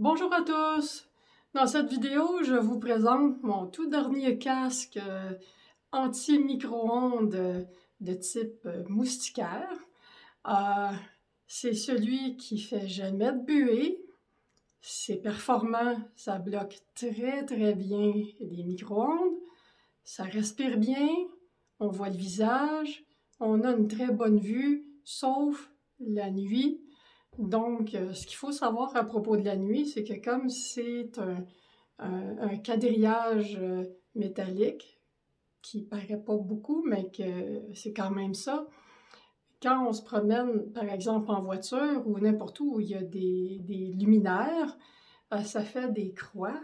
Bonjour à tous! Dans cette vidéo, je vous présente mon tout dernier casque anti-micro-ondes de type moustiquaire. C'est celui qui fait jamais de buée. C'est performant, ça bloque très bien les micro-ondes. Ça respire bien, on voit le visage, on a une très bonne vue, sauf la nuit. Donc, ce qu'il faut savoir à propos de la nuit, c'est que comme c'est un quadrillage métallique, qui paraît pas beaucoup, mais que c'est quand même ça, quand on se promène, par exemple, en voiture ou n'importe où il y a des luminaires, ça fait des croix,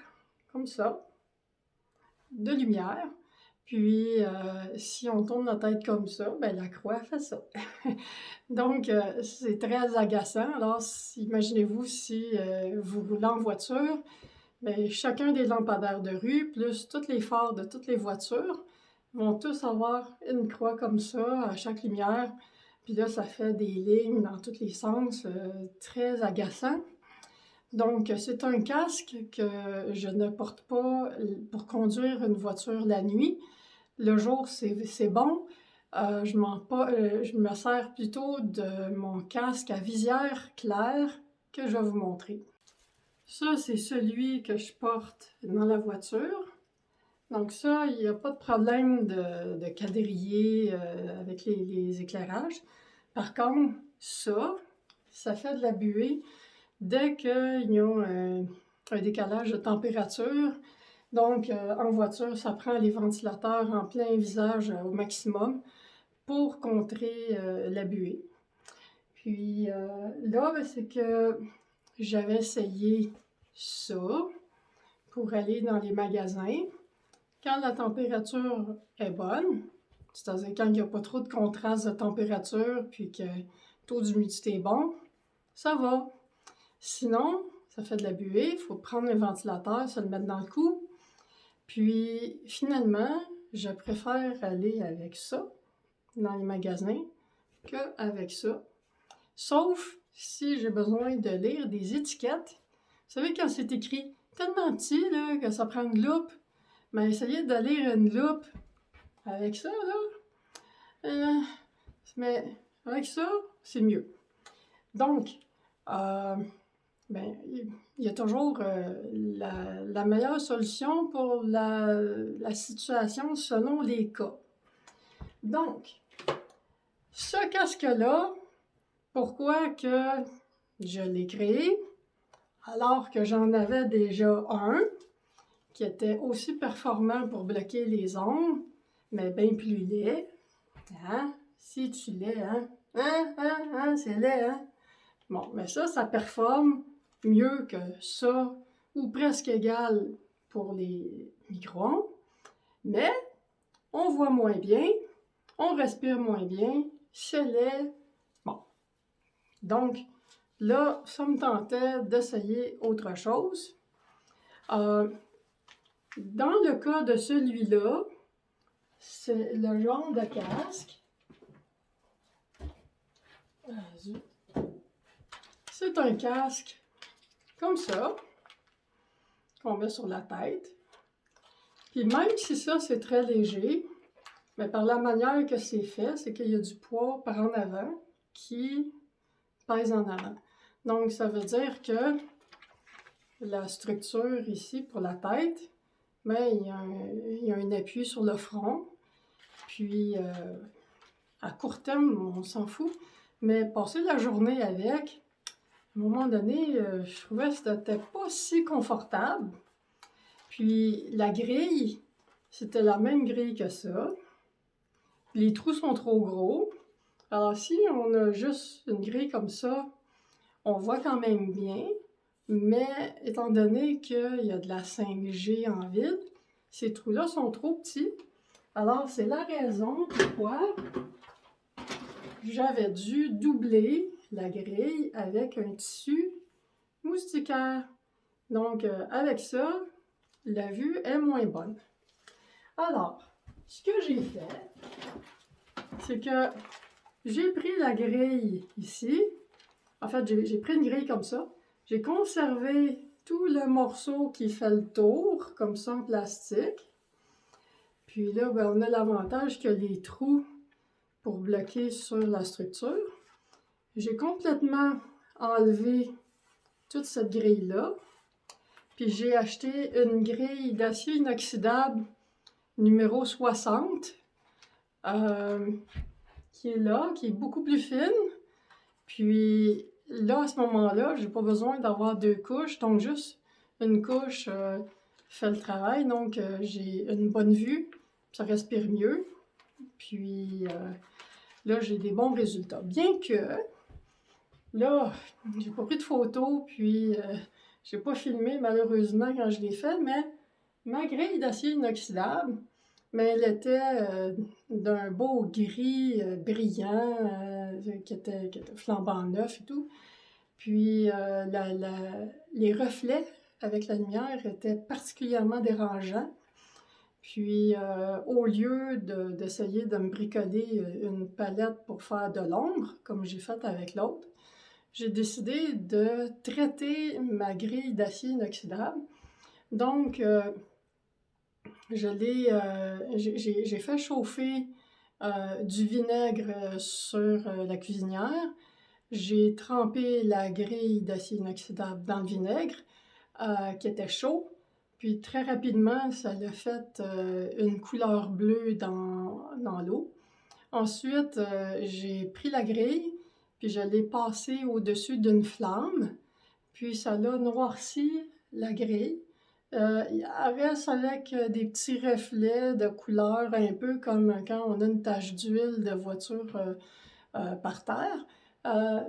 comme ça, de lumière. Puis, si on tourne la tête comme ça, ben la croix fait ça. Donc, c'est très agaçant. Alors, imaginez-vous si vous roulez en voiture, bien, chacun des lampadaires de rue, plus tous les phares de toutes les voitures, vont tous avoir une croix comme ça à chaque lumière. Puis là, ça fait des lignes dans tous les sens, très agaçant. Donc, c'est un casque que je ne porte pas pour conduire une voiture la nuit. Le jour, c'est bon. Je me sers plutôt de mon casque à visière claire que je vais vous montrer. Ça, c'est celui que je porte dans la voiture. Donc ça, il n'y a pas de problème de quadriller avec les éclairages. Par contre, ça fait de la buée dès qu'il y a un décalage de température. Donc, en voiture, ça prend les ventilateurs en plein visage au maximum pour contrer la buée. Puis là, ben, c'est que j'avais essayé ça pour aller dans les magasins. Quand la température est bonne, c'est-à-dire quand il n'y a pas trop de contraste de température puis que le taux d'humidité est bon, ça va. Sinon, ça fait de la buée, il faut prendre le ventilateur, se le mettre dans le cou. Puis finalement, je préfère aller avec ça dans les magasins qu'avec ça. Sauf si j'ai besoin de lire des étiquettes. Vous savez, quand c'est écrit tellement petit là, que ça prend une loupe, mais essayez de lire une loupe avec ça, là. Mais avec ça, c'est mieux. Donc, ben, il y a toujours la meilleure solution pour la situation selon les cas. Donc, ce casque-là, pourquoi que je l'ai créé, alors que j'en avais déjà un qui était aussi performant pour bloquer les ondes, mais bien plus laid. Hein? Si tu l'es, hein? C'est laid, hein? Bon, mais ça performe mieux que ça, ou presque égal pour les micro-ondes, mais on voit moins bien, on respire moins bien, c'est laid. Bon, donc là, ça me tentait d'essayer autre chose. Dans le cas de celui-là, c'est le genre de casque. C'est un casque comme ça, qu'on met sur la tête. Puis même si ça, c'est très léger, mais par la manière que c'est fait, c'est qu'il y a du poids par en avant qui pèse en avant. Donc, ça veut dire que la structure ici pour la tête, mais il y a un appui sur le front. Puis, à court terme, on s'en fout. Mais passer la journée avec, à un moment donné, je trouvais que c'était pas si confortable. Puis, la grille, c'était la même grille que ça. Les trous sont trop gros. Alors, si on a juste une grille comme ça, on voit quand même bien. Mais étant donné qu'il y a de la 5G en ville, ces trous-là sont trop petits. Alors, c'est la raison pourquoi j'avais dû doubler la grille avec un tissu moustiquaire. Donc, avec ça, la vue est moins bonne. Alors, ce que j'ai fait, c'est que j'ai pris la grille ici. En fait, j'ai pris une grille comme ça. J'ai conservé tout le morceau qui fait le tour, comme ça en plastique. Puis là, ben, on a l'avantage qu'il y a les trous pour bloquer sur la structure. J'ai complètement enlevé toute cette grille-là. Puis j'ai acheté une grille d'acier inoxydable numéro 60, qui est là, qui est beaucoup plus fine. Puis là, à ce moment-là, j'ai pas besoin d'avoir 2 couches, donc juste une couche fait le travail. Donc j'ai une bonne vue, ça respire mieux. Puis là, j'ai des bons résultats. Bien que là, j'ai pas pris de photos, puis j'ai pas filmé malheureusement quand je l'ai fait, mais ma grille d'acier inoxydable, mais elle était d'un beau gris brillant, qui était flambant neuf et tout. Puis les reflets avec la lumière étaient particulièrement dérangeants. Puis au lieu d'essayer de me bricoler une palette pour faire de l'ombre, comme j'ai fait avec l'autre, j'ai décidé de traiter ma grille d'acier inoxydable. Donc, j'ai fait chauffer du vinaigre sur la cuisinière. J'ai trempé la grille d'acier inoxydable dans le vinaigre qui était chaud. Puis très rapidement, ça a fait une couleur bleue dans l'eau. Ensuite, j'ai pris la grille, puis je l'ai passée au-dessus d'une flamme. Puis ça l'a noirci la grille. Il reste avec des petits reflets de couleur, un peu comme quand on a une tache d'huile de voiture par terre.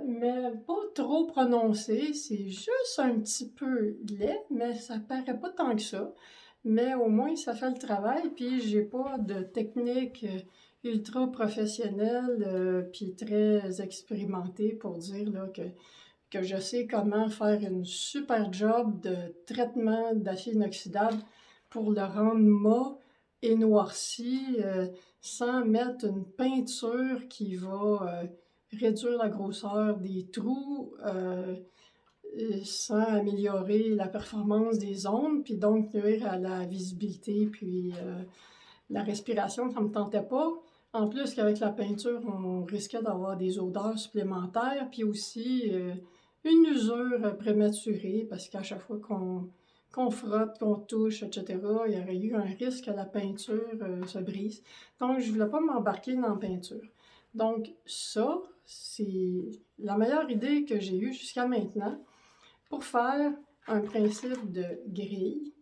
Mais pas trop prononcé, c'est juste un petit peu laid, mais ça paraît pas tant que ça. Mais au moins, ça fait le travail, puis j'ai pas de technique ultra professionnelle, puis très expérimentée pour dire là, que je sais comment faire une super job de traitement d'acier inoxydable pour le rendre mat et noirci sans mettre une peinture qui va réduire la grosseur des trous, sans améliorer la performance des ondes, puis donc nuire à la visibilité, puis la respiration, ça ne me tentait pas. En plus qu'avec la peinture, on risquait d'avoir des odeurs supplémentaires, puis aussi une usure prématurée, parce qu'à chaque fois qu'on frotte, qu'on touche, etc., il y aurait eu un risque que la peinture se brise. Donc, je ne voulais pas m'embarquer dans la peinture. Donc, ça, c'est la meilleure idée que j'ai eue jusqu'à maintenant pour faire un principe de grille.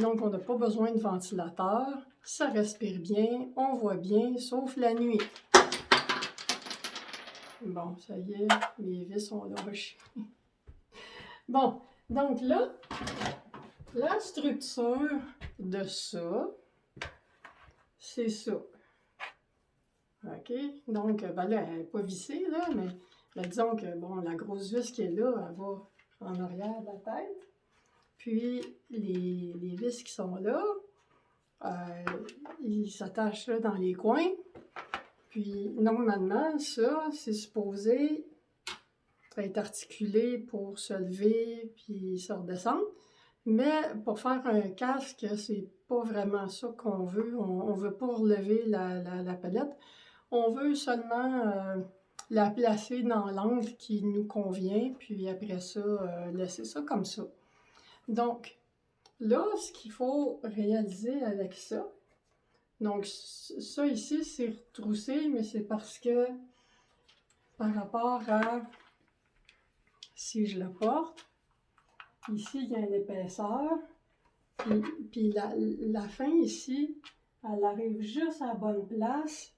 Donc, on n'a pas besoin de ventilateur, ça respire bien, on voit bien, sauf la nuit. Bon, ça y est, les vis sont lâchées. Bon, donc là, la structure de ça, c'est ça. OK? Donc, ben là, elle n'est pas vissée, là, mais disons que, bon, la grosse vis qui est là, elle va en arrière de la tête. Puis, les vis qui sont là, ils s'attachent là dans les coins. Puis, normalement, ça, c'est supposé être articulé pour se lever puis se redescendre. Mais pour faire un casque, c'est pas vraiment ça qu'on veut. On veut pas relever la palette. On veut seulement la placer dans l'angle qui nous convient, puis après ça, laisser ça comme ça. Donc, là, ce qu'il faut réaliser avec ça, donc ça ici, c'est retroussé, mais c'est parce que par rapport à si je le porte, ici, il y a une épaisseur, puis la fin ici, elle arrive juste à la bonne place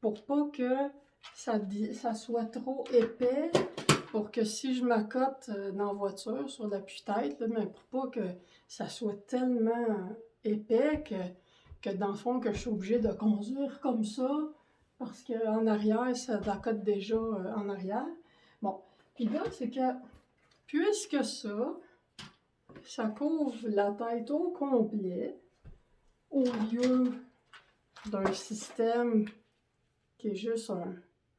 pour pas que ça soit trop épais, pour que si je m'accote dans la voiture sur l'appui-tête, mais pour pas que ça soit tellement épais que dans le fond, que je suis obligée de conduire comme ça, parce qu'en arrière, ça accote déjà en arrière. Bon, puis là, c'est que, puisque ça couvre la tête au complet, au lieu d'un système qui est juste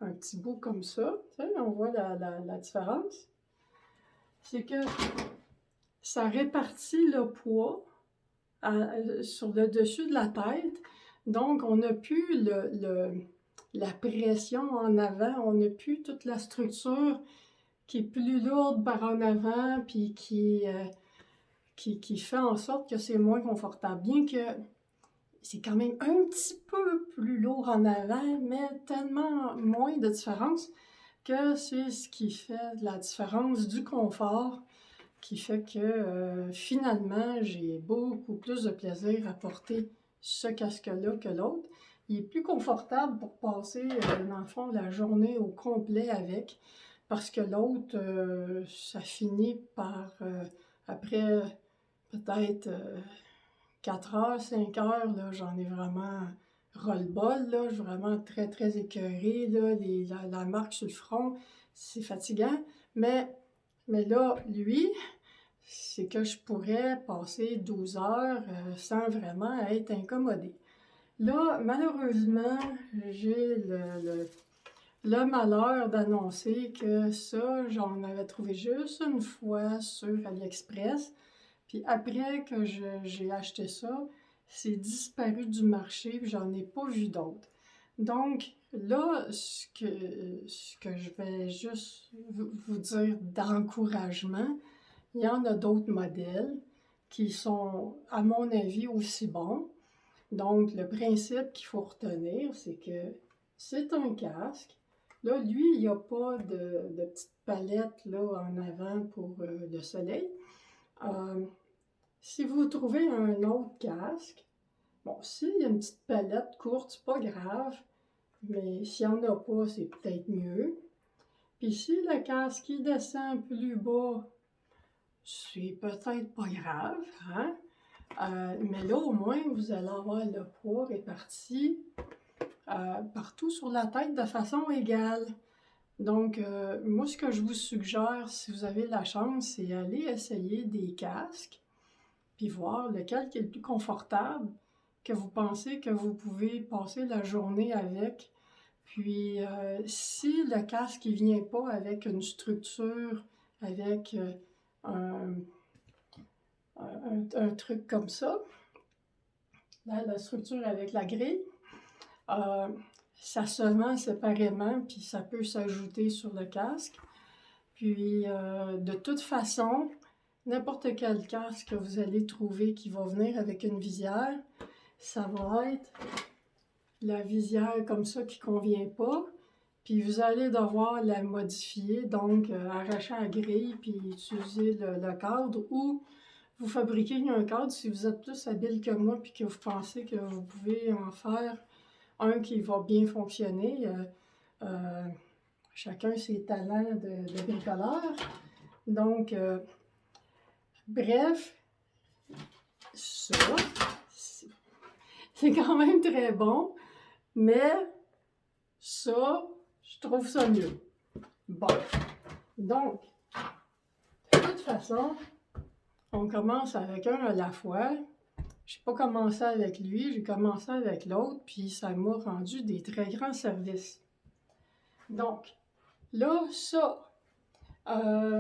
un petit bout comme ça, tu sais, on voit la différence. C'est que ça répartit le poids sur le dessus de la tête. Donc, on n'a plus la pression en avant, on n'a plus toute la structure qui est plus lourde par en avant, puis qui fait en sorte que c'est moins confortable. Bien que c'est quand même un petit peu plus lourd en avant, mais tellement moins de différence que c'est ce qui fait la différence du confort, qui fait que finalement, j'ai beaucoup plus de plaisir à porter ce casque-là que l'autre. Il est plus confortable pour passer, dans le fond, la journée au complet avec, parce que l'autre, ça finit par, après peut-être 4 heures, 5 heures, là, j'en ai vraiment ras-le-bol, là, je suis vraiment très, très écœurée, là, la marque sur le front, c'est fatigant, mais là, lui, c'est que je pourrais passer 12 heures sans vraiment être incommodée. Là, malheureusement, j'ai le malheur d'annoncer que ça, j'en avais trouvé juste une fois sur AliExpress. Puis après que j'ai acheté ça, c'est disparu du marché, puis j'en ai pas vu d'autres. Donc là, ce que je vais juste vous dire d'encouragement, il y en a d'autres modèles qui sont, à mon avis, aussi bons. Donc, le principe qu'il faut retenir, c'est que c'est un casque. Là, lui, il n'y a pas de petite palette là, en avant pour le soleil. Si vous trouvez un autre casque, bon, s'il y a une petite palette courte, c'est pas grave, mais s'il n'y en a pas, c'est peut-être mieux. Puis si le casque il descend plus bas, c'est peut-être pas grave, hein? Mais là, au moins, vous allez avoir le poids réparti partout sur la tête de façon égale. Donc, moi, ce que je vous suggère, si vous avez la chance, c'est aller essayer des casques, puis voir lequel qui est le plus confortable, que vous pensez que vous pouvez passer la journée avec. Puis, si le casque ne vient pas avec une structure, avec un, un truc comme ça, la structure avec la grille, euh, ça se vend séparément, puis ça peut s'ajouter sur le casque. Puis, de toute façon, n'importe quel casque que vous allez trouver qui va venir avec une visière, ça va être la visière comme ça qui ne convient pas. Puis vous allez devoir la modifier, donc arracher la grille puis utiliser le cadre ou vous fabriquez un cadre si vous êtes plus habile que moi puis que vous pensez que vous pouvez en faire un qui va bien fonctionner. Chacun ses talents de bricoleur. Donc, bref, ça, c'est quand même très bon, mais ça, je trouve ça mieux. Bon, donc, de toute façon, on commence avec un à la fois. Je n'ai pas commencé avec lui, j'ai commencé avec l'autre, puis ça m'a rendu des très grands services. Donc, là, ça,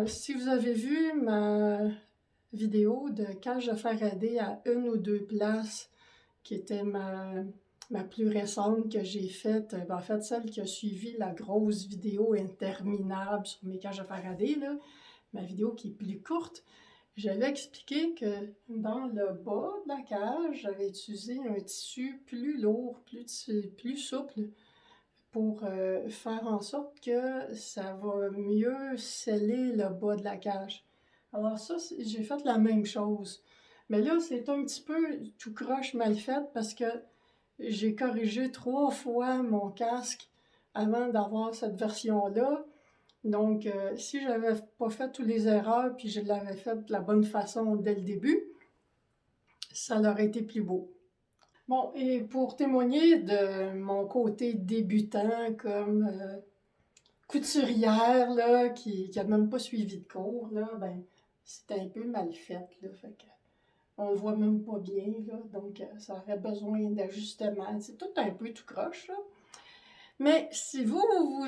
si vous avez vu ma vidéo de cage de Faraday à une ou deux places, qui était ma plus récente que j'ai faite, en fait, celle qui a suivi la grosse vidéo interminable sur mes cages de Faraday, là, ma vidéo qui est plus courte, j'avais expliqué que dans le bas de la cage, j'avais utilisé un tissu plus lourd, plus souple, pour faire en sorte que ça va mieux sceller le bas de la cage. Alors ça, j'ai fait la même chose. Mais là, c'est un petit peu tout croche mal fait parce que j'ai corrigé 3 fois mon casque avant d'avoir cette version-là. Donc, si j'avais pas fait toutes les erreurs puis je l'avais fait de la bonne façon dès le début, ça aurait été plus beau. Bon, et pour témoigner de mon côté débutant comme couturière, là, qui n'a même pas suivi de cours, là, ben, c'était un peu mal fait, là, fait que on le voit même pas bien, là, donc ça aurait besoin d'ajustement. C'est tout un peu tout croche, là. Mais si vous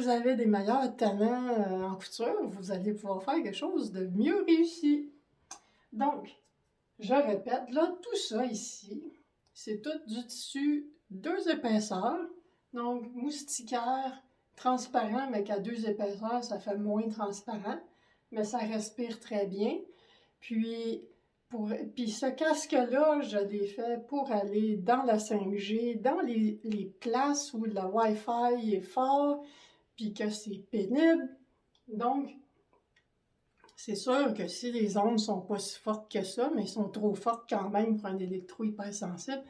avez des meilleurs talents en couture, vous allez pouvoir faire quelque chose de mieux réussi. Donc, je répète, là, tout ça ici, c'est tout du tissu 2 épaisseurs. Donc, moustiquaire transparent, mais qu'à 2 épaisseurs, ça fait moins transparent. Mais ça respire très bien. Puis, puis ce casque-là, je l'ai fait pour aller dans la 5G, dans les places où le Wi-Fi est fort, puis que c'est pénible. Donc, c'est sûr que si les ondes sont pas si fortes que ça, mais sont trop fortes quand même pour un électro-hypersensible,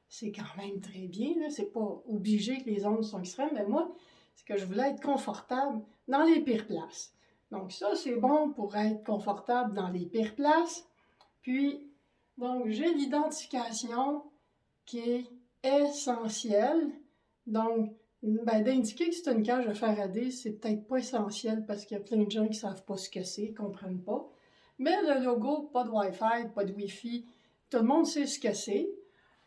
c'est quand même très bien. C'est pas obligé que les ondes soient extrêmes, mais moi, c'est que je voulais être confortable dans les pires places. Donc ça, c'est bon pour être confortable dans les pires places. Puis, donc, j'ai l'identification qui est essentielle. Donc, ben, d'indiquer que c'est une cage de Faraday, c'est peut-être pas essentiel parce qu'il y a plein de gens qui ne savent pas ce que c'est, ne comprennent pas. Mais le logo, pas de Wi-Fi, pas de Wi-Fi, tout le monde sait ce que c'est.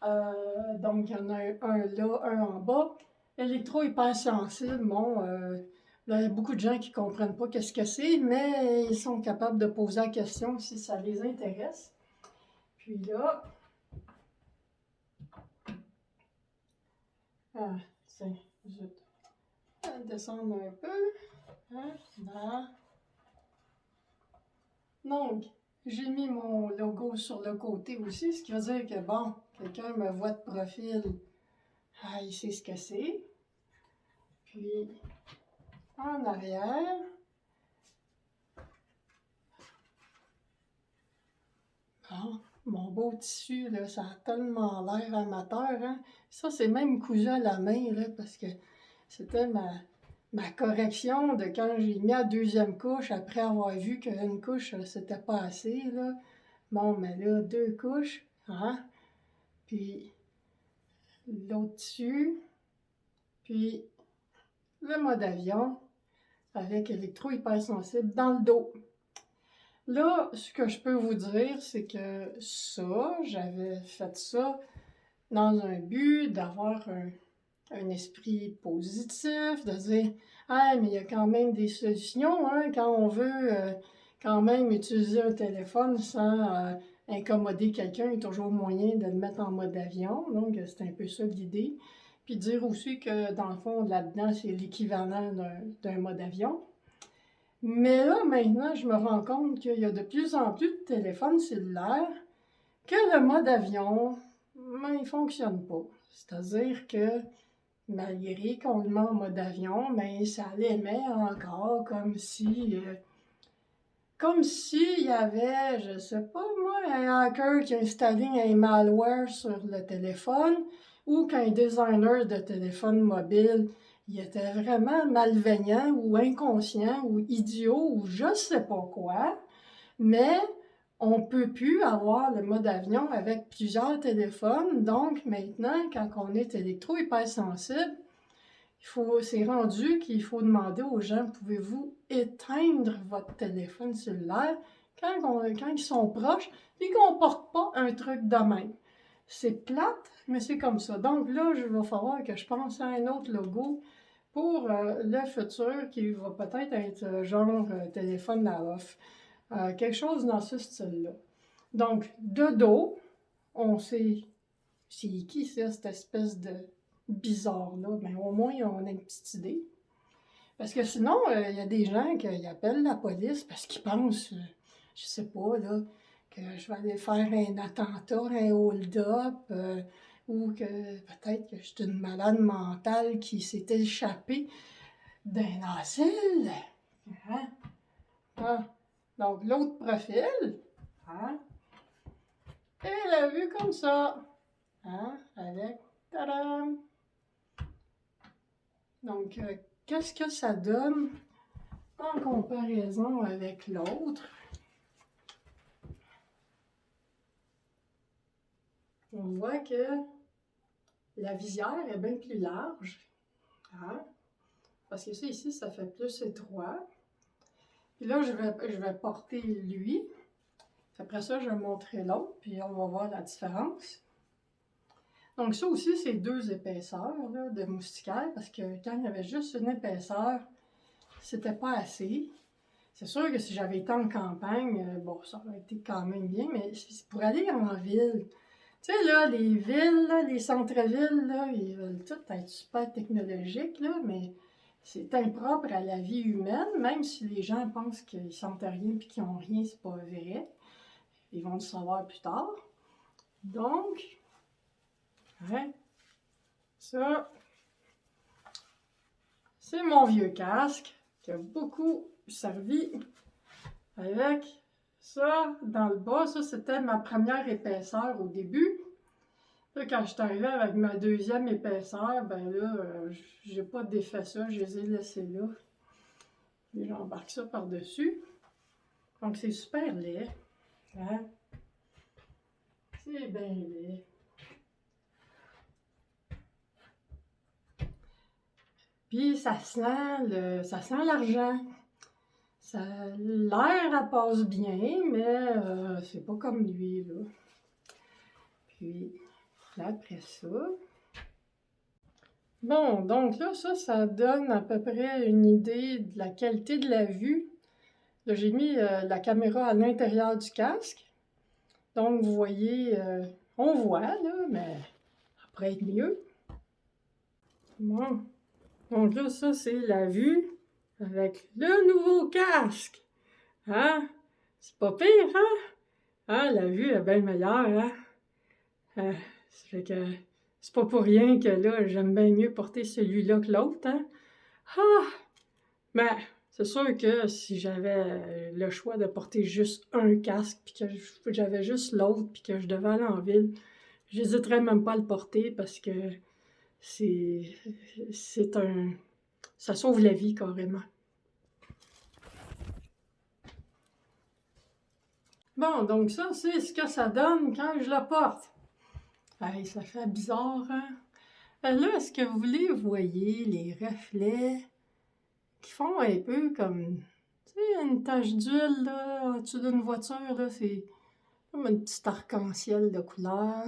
Donc, il y en a un là, un en bas. Électro-hypersensible, bon, il y a beaucoup de gens qui ne comprennent pas qu'est-ce que c'est, mais ils sont capables de poser la question si ça les intéresse. Puis là, c'est zut. On va descendre un peu. Là. Donc, j'ai mis mon logo sur le côté aussi, ce qui veut dire que, bon, quelqu'un me voit de profil, il sait ce que c'est. Puis, en arrière, bon, mon beau tissu, là, ça a tellement l'air amateur, hein? Ça, c'est même cousu à la main, là, parce que c'était ma correction de quand j'ai mis la deuxième couche, après avoir vu qu'une couche, c'était pas assez, là. Bon, mais là, 2 couches, hein? Puis l'autre tissu, puis le mode avion avec électro-hypersensible dans le dos. Là, ce que je peux vous dire, c'est que ça, j'avais fait ça dans un but d'avoir un esprit positif, de dire ah, mais il y a quand même des solutions, hein, quand on veut quand même utiliser un téléphone sans incommoder quelqu'un, il y a toujours moyen de le mettre en mode avion. Donc, c'est un peu ça l'idée. Puis dire aussi que dans le fond, là-dedans, c'est l'équivalent d'un mode avion. Mais là, maintenant, je me rends compte qu'il y a de plus en plus de téléphones cellulaires que le mode avion, ben, il ne fonctionne pas. C'est-à-dire que malgré qu'on le met en mode avion, mais ça l'émet encore comme s'il y avait, je sais pas moi, un hacker qui a installé un malware sur le téléphone ou qu'un designer de téléphone mobile, il était vraiment malveillant ou inconscient ou idiot ou je sais pas quoi, mais on ne peut plus avoir le mode avion avec plusieurs téléphones. Donc maintenant, quand on est électro-hypersensible, c'est rendu qu'il faut demander aux gens, pouvez-vous éteindre votre téléphone cellulaire quand ils sont proches et qu'on ne porte pas un truc de même. C'est plate, mais c'est comme ça. Donc là, il va falloir que je pense à un autre logo pour le futur qui va peut-être être genre téléphone à off. Quelque chose dans ce style-là. Donc, de dos, on sait c'est qui ça, cette espèce de bizarre-là. Mais au moins, on a une petite idée. Parce que sinon, il y a des gens qui appellent la police parce qu'ils pensent, je sais pas, là, que je vais aller faire un attentat, un hold-up, ou que peut-être que je suis une malade mentale qui s'est échappée d'un asile. Hein? Ah. Donc, l'autre profil, hein? Et la vue comme ça, hein? Avec, tadam! Donc, qu'est-ce que ça donne en comparaison avec l'autre? On voit que la visière est bien plus large, hein? Parce que ça ici, ça fait plus étroit. Puis là, je vais porter lui. Après ça, je vais montrer l'autre, puis on va voir la différence. Donc ça aussi, c'est 2 épaisseurs là, de moustiquaire, parce que quand il y avait juste une épaisseur, c'était pas assez. c'est sûr que si j'avais été en campagne, bon, ça aurait été quand même bien, mais pour aller en ville, tu sais, là, les villes, là, les centres-villes, là, ils veulent tout être super technologiques, là, mais c'est impropre à la vie humaine, même si les gens pensent qu'ils sentent rien et qu'ils n'ont rien, c'est pas vrai. Ils vont le savoir plus tard. Donc, hein, ça, c'est mon vieux casque qui a beaucoup servi avec ça dans le bas. Ça, c'était ma première épaisseur au début. Là, quand je suis arrivée avec ma deuxième épaisseur, ben là, j'ai pas défait ça, je les ai laissés là. Et j'embarque ça par-dessus. Donc, c'est super laid. Hein? C'est bien laid. Puis, ça sent l'argent. L'air, elle passe bien, mais c'est pas comme lui, là. Puis, là, après ça... Bon, donc là, ça donne à peu près une idée de la qualité de la vue. Là, j'ai mis la caméra à l'intérieur du casque. Donc, vous voyez, on voit, là, mais ça pourrait être mieux. Bon. Donc là, ça, c'est la vue avec le nouveau casque. Hein? C'est pas pire, hein? Hein? La vue est bien meilleure, hein? Ça fait que c'est pas pour rien que là, j'aime bien mieux porter celui-là que l'autre, hein? Ah! Mais c'est sûr que si j'avais le choix de porter juste un casque, puis que j'avais juste l'autre, puis que je devais aller en ville, j'hésiterais même pas à le porter parce que c'est un... ça sauve la vie carrément. Bon, donc ça, c'est ce que ça donne quand je le porte. Hey, ça fait bizarre, hein? Là, est-ce que vous voyez les reflets qui font un peu comme, tu sais, une tache d'huile, là, au-dessus d'une voiture, là, c'est comme un petit arc-en-ciel de couleur.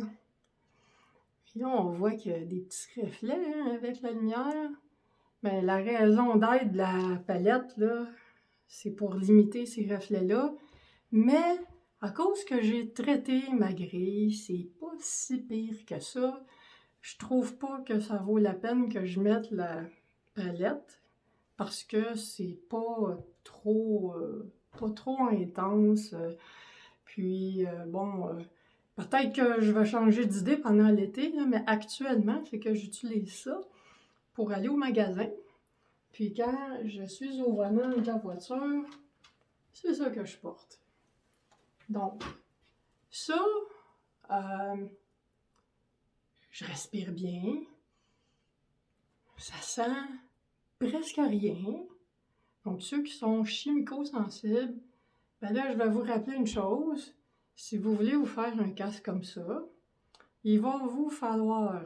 Puis là, on voit qu'il y a des petits reflets, hein, avec la lumière. Mais la raison d'être de la palette, là, c'est pour limiter ces reflets-là. Mais à cause que j'ai traité ma grille, c'est pas si pire que ça. Je trouve pas que ça vaut la peine que je mette la palette parce que c'est pas trop intense. Puis bon, peut-être que je vais changer d'idée pendant l'été, mais actuellement, c'est que j'utilise ça pour aller au magasin. Puis quand je suis au volant de la voiture, c'est ça que je porte. Donc, ça, je respire bien. Ça sent presque rien. Donc, ceux qui sont chimico-sensibles, ben là, je vais vous rappeler une chose. Si vous voulez vous faire un casque comme ça, il va vous falloir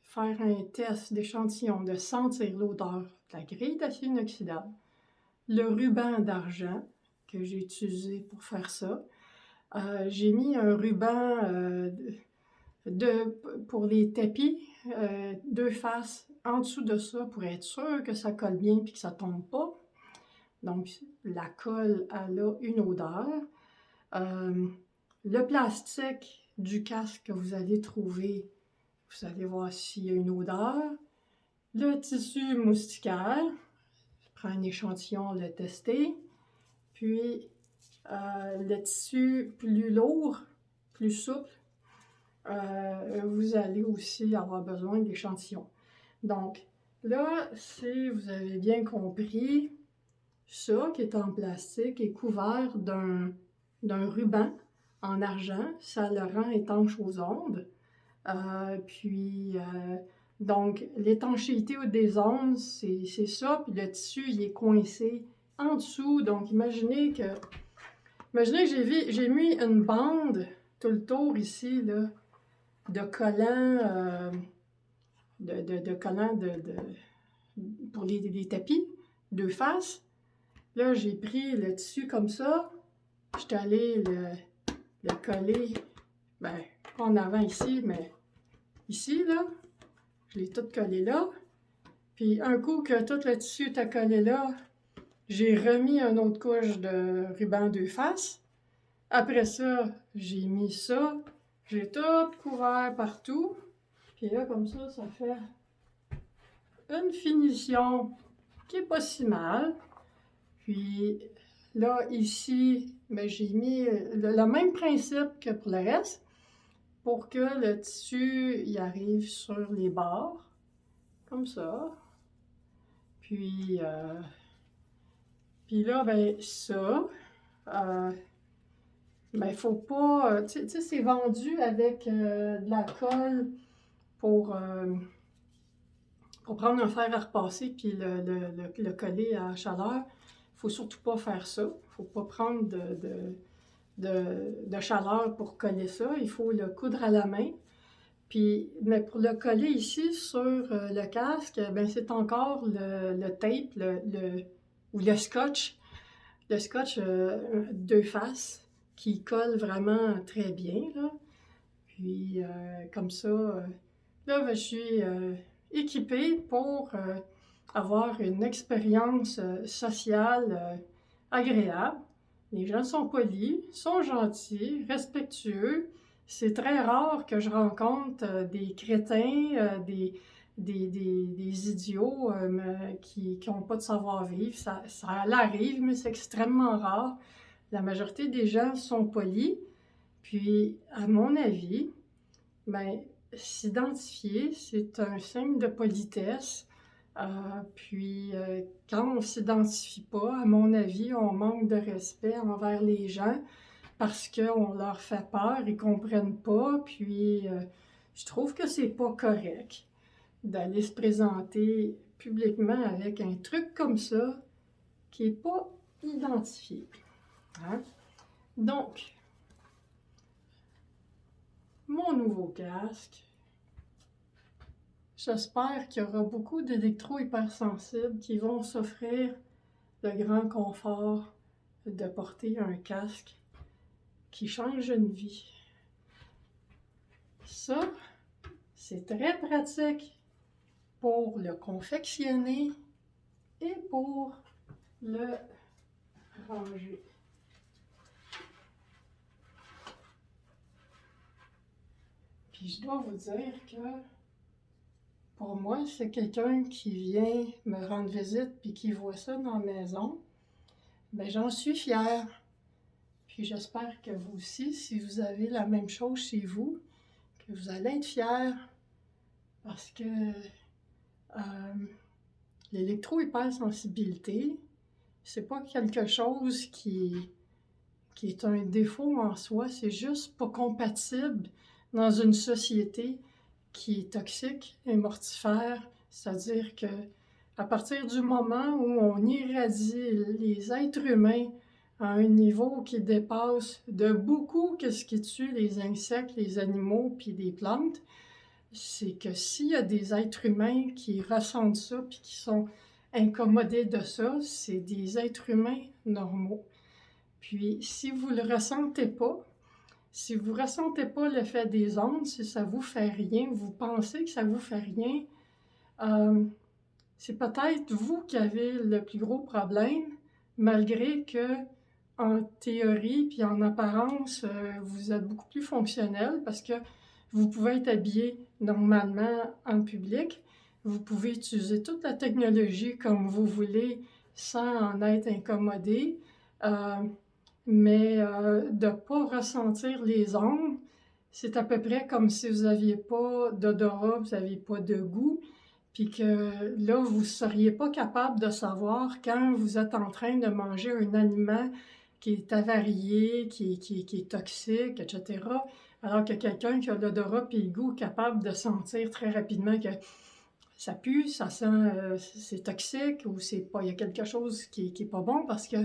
faire un test d'échantillon de sentir l'odeur de la grille d'acier inoxydable, le ruban d'argent que j'ai utilisé pour faire ça. J'ai mis un ruban pour les tapis, deux faces en dessous de ça pour être sûr que ça colle bien et que ça ne tombe pas. Donc, la colle, elle a une odeur. Le plastique du casque que vous allez trouver, vous allez voir s'il y a une odeur. Le tissu moustiquaire, je prends un échantillon, le tester. Puis, le tissu plus lourd, plus souple, vous allez aussi avoir besoin d'échantillons. Donc, là, si vous avez bien compris, ça qui est en plastique est couvert d'un ruban en argent. Ça le rend étanche aux ondes. Donc, l'étanchéité des ondes, c'est ça. Puis le tissu, il est coincé en dessous. Donc, imaginez que j'ai mis une bande tout le tour ici, là, de collants, pour les tapis, deux faces. Là, j'ai pris le tissu comme ça. Je suis allée le coller, ben, pas en avant ici, mais ici, là. Je l'ai tout collé là. Puis, un coup que tout le tissu est collé là, J'ai remis une autre couche de ruban 2 faces. Après ça, j'ai mis ça. J'ai tout couvert partout. Puis là, comme ça fait une finition qui est pas si mal. Puis là, ici, ben, j'ai mis le même principe que pour le reste, pour que le tissu y arrive sur les bords, comme ça. Puis là, ben ça, ben faut pas, tu sais, c'est vendu avec de la colle pour prendre un fer à repasser puis le coller à chaleur. Faut surtout pas faire ça. Faut pas prendre de chaleur pour coller ça. Il faut le coudre à la main. Puis, mais pour le coller ici sur le casque, ben c'est encore le tape ou le scotch. Le scotch 2 faces qui colle vraiment très bien, là. Puis, comme ça, là, ben, je suis équipée pour avoir une expérience sociale agréable. Les gens sont polis, sont gentils, respectueux. C'est très rare que je rencontre des crétins, des idiots qui n'ont pas de savoir-vivre. Ça arrive, mais c'est extrêmement rare. La majorité des gens sont polis. Puis, à mon avis, ben, s'identifier, c'est un signe de politesse. Quand on ne s'identifie pas, à mon avis, on manque de respect envers les gens parce qu'on leur fait peur, ils ne comprennent pas. Puis, je trouve que c'est pas correct d'aller se présenter publiquement avec un truc comme ça qui n'est pas identifié. Hein? Donc, mon nouveau casque, j'espère qu'il y aura beaucoup d'électro-hypersensibles qui vont s'offrir le grand confort de porter un casque qui change une vie. Ça, c'est très pratique pour le confectionner et pour le ranger. Puis je dois vous dire que pour moi, c'est quelqu'un qui vient me rendre visite puis qui voit ça dans la maison. Ben, j'en suis fière. Puis j'espère que vous aussi, si vous avez la même chose chez vous, que vous allez être fiers parce que l'électro-hypersensibilité, c'est pas quelque chose qui est un défaut en soi, c'est juste pas compatible dans une société qui est toxique et mortifère, c'est-à-dire que à partir du moment où on irradie les êtres humains à un niveau qui dépasse de beaucoup ce qui tue les insectes, les animaux puis les plantes, c'est que s'il y a des êtres humains qui ressentent ça puis qui sont incommodés de ça, c'est des êtres humains normaux. Puis si vous le ressentez pas, si vous ne ressentez pas l'effet des ondes, si ça vous fait rien, vous pensez que ça vous fait rien, c'est peut-être vous qui avez le plus gros problème, malgré que en théorie puis en apparence, vous êtes beaucoup plus fonctionnel parce que vous pouvez être habillé normalement en public. Vous pouvez utiliser toute la technologie comme vous voulez sans en être incommodé. Mais de ne pas ressentir les ondes, c'est à peu près comme si vous n'aviez pas d'odorat, vous n'aviez pas de goût, puis que là, vous ne seriez pas capable de savoir quand vous êtes en train de manger un aliment qui est avarié, qui est toxique, etc. Alors que quelqu'un qui a l'odorat puis le goût est capable de sentir très rapidement que ça pue, ça sent, c'est toxique ou il y a quelque chose qui n'est pas bon parce que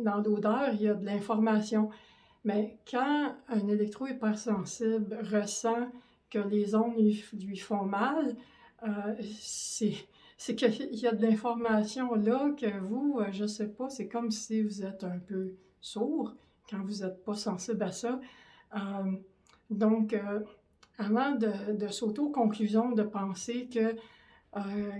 dans l'odeur, il y a de l'information. Mais quand un électro-hypersensible ressent que les ondes lui font mal, c'est qu'il y a de l'information là que vous, je ne sais pas, c'est comme si vous êtes un peu sourd quand vous n'êtes pas sensible à ça. Donc, avant de sauter aux conclusions, de penser que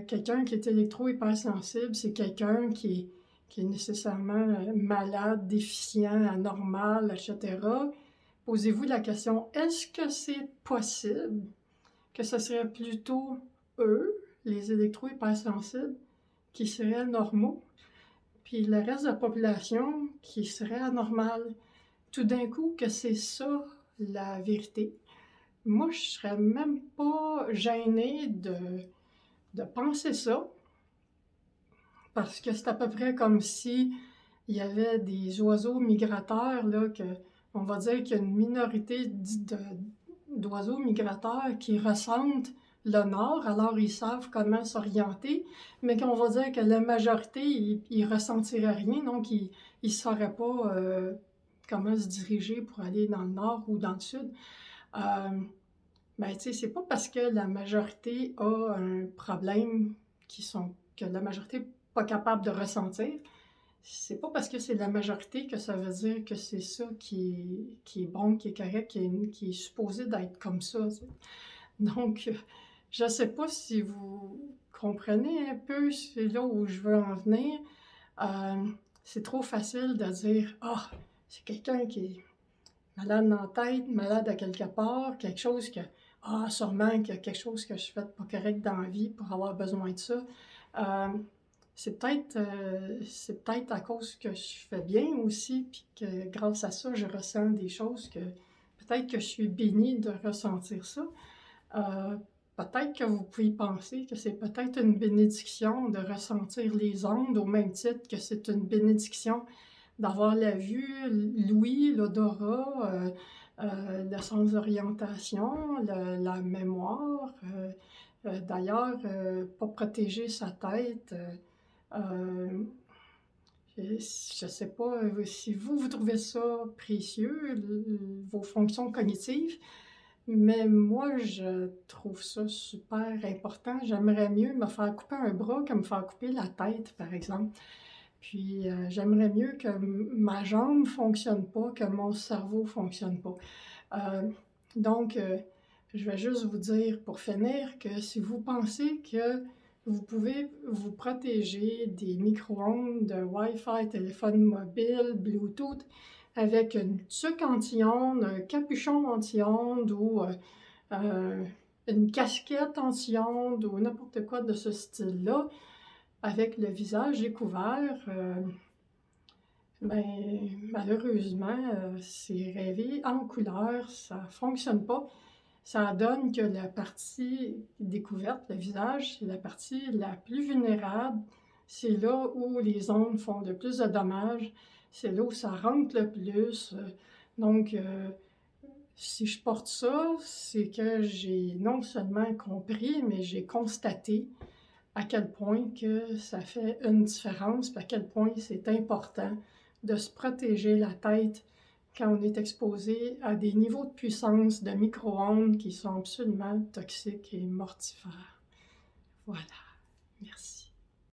quelqu'un qui est électro-hypersensible, c'est quelqu'un qui qui est nécessairement malade, déficient, anormal, etc., posez-vous la question, est-ce que c'est possible que ce serait plutôt eux, les électro-hypersensibles, qui seraient normaux, puis le reste de la population qui serait anormale? Tout d'un coup, que c'est ça la vérité. Moi, je serais même pas gênée de penser ça, parce que c'est à peu près comme si il y avait des oiseaux migrateurs, là, on va dire qu'il y a une minorité d'oiseaux migrateurs qui ressentent le nord, alors ils savent comment s'orienter, mais qu'on va dire que la majorité, ils ne ressentiraient rien, donc ils ne sauraient pas comment se diriger pour aller dans le nord ou dans le sud. Ben, tu sais, c'est pas parce que la majorité a un problème que la majorité n'est pas capable de ressentir. C'est pas parce que c'est la majorité que ça veut dire que c'est ça qui est bon, qui est correct, qui est supposé d'être comme ça. Tu sais. Donc, je sais pas si vous comprenez un peu, c'est là où je veux en venir. C'est trop facile de dire « Ah, c'est quelqu'un qui est malade dans la tête, malade à quelque part, quelque chose que, sûrement qu'il y a quelque chose que je fais pas correct dans la vie pour avoir besoin de ça. C'est peut-être à cause que je fais bien aussi, puis que grâce à ça, je ressens des choses que peut-être que je suis bénie de ressentir ça. Peut-être que vous pouvez penser que c'est peut-être une bénédiction de ressentir les ondes au même titre que c'est une bénédiction d'avoir la vue, l'ouïe, l'odorat, le sens d'orientation, la mémoire. D'ailleurs, pas protéger sa tête. Je ne sais pas si vous trouvez ça précieux, vos fonctions cognitives, mais moi, je trouve ça super important. J'aimerais mieux me faire couper un bras que me faire couper la tête, par exemple. Puis j'aimerais mieux que ma jambe ne fonctionne pas, que mon cerveau ne fonctionne pas. Donc, je vais juste vous dire pour finir que si vous pensez que vous pouvez vous protéger des micro-ondes, de Wi-Fi, téléphone mobile, Bluetooth, avec une tuque anti-ondes, un capuchon anti-ondes ou une casquette anti-ondes ou n'importe quoi de ce style-là, avec le visage découvert, ben, malheureusement, c'est rêvé en couleur, ça ne fonctionne pas. Ça donne que la partie découverte, le visage, c'est la partie la plus vulnérable. C'est là où les ondes font le plus de dommages. C'est là où ça rentre le plus. Donc, si je porte ça, c'est que j'ai non seulement compris, mais j'ai constaté à quel point que ça fait une différence, puis à quel point c'est important de se protéger la tête quand on est exposé à des niveaux de puissance de micro-ondes qui sont absolument toxiques et mortifères. Voilà. Merci.